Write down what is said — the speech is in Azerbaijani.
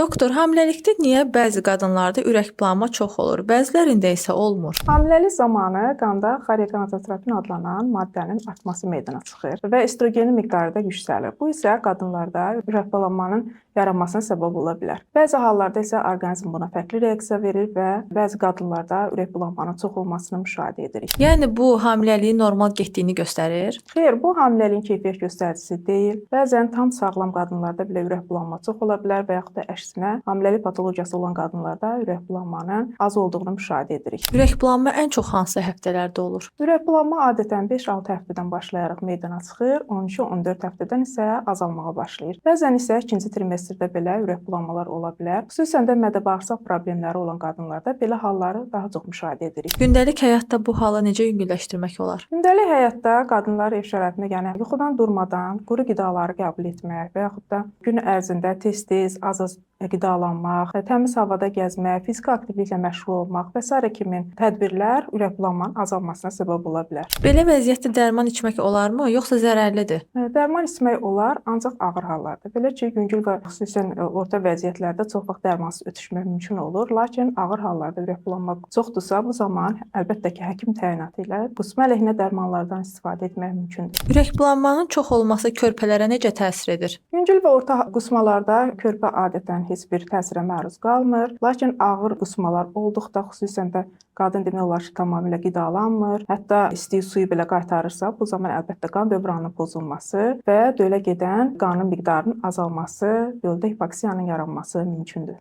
Doktor, hamiləlikdə niyə bəzi qadınlarda ürəkbulanma çox olur, bəzilərində isə olmur? Hamiləlik zamanı qanda xorigonadotropin adlanan maddənin artması meydana çıxır və estrogenin miqdarı da yüksəlir. Bu isə qadınlarda ürəkbulanmanın yaranmasına səbəb ola bilər. Bəzi hallarda isə orqanizm buna fərqli reaksiya verir və bəzi qadınlarda ürəkbulanmanın çox olmasını müşahidə edirik. Yəni bu hamiləliyin normal getdiyini göstərir? Xeyr, bu hamiləliyin keyfiyyət göstəricisi deyil. Bəzən tam sağlam qadınlarda belə ürəkbulanma çox ola bilər və yaxud da əksinə hamiləlik patologiyası olan qadınlarda ürəkbulanmanın az olduğunu müşahidə edirik. Ürəkbulanma ən çox hansı həftələrdə olur? Ürəkbulanma adətən 5-6 həftədən başlayaraq meydana çıxır, 12-14 həftədən isə azalmağa başlayır. Bəzən isə ikinci trimestrdə belə ürəkbulanmalar ola bilər. Xüsusən də mədə-bağırsaq problemləri olan qadınlarda belə halları daha çox müşahidə edirik. Gündəlik həyatda bu halı necə yüngülləşdirmək olar? Gündəlik həyatda qadınlar ev şəraitində, yəni yuxudan durmadan quru qidaları qəbul etmək və yaxud da gün ərzində tez-tez, az-az qidalanmaq, təmiz havada gəzmək, fiziki aktivliklə məşğul olmaq və s. kimi tədbirlər ürəkbulanmanın azalmasına səbəb ola bilər. Belə vəziyyətdə dərman içmək olarmı, yoxsa zərərlidir? Dərman içmək olar, ancaq ağır hallarda. Belə ki, yüngül və xüsusən orta vəziyyətlərdə çox vaxt dərmansız ötüşmək mümkün olur. Lakin ağır hallarda ürəkbulanma çoxdursa, bu zaman əlbəttə ki, həkim təyinatı ilə qusma əleyhinə dərmanlardan istifadə etmək mümkündür. Ürəkbulanmanın çox olması körpələrə necə təsir edir? Yüngül və orta qusmalarda körpə adətən heç bir təsirə məruz qalmır. Lakin ağır qusmalar olduqda, xüsusən də qadın demək olar ki, tamamilə qidalanmır, hətta isti suyu belə qaytarırsa, bu zaman əlbəttə qan dövranının pozulması və dölə gedən qanın miqdarının azalması, döldə hipoksiyanın yaranması mümkündür.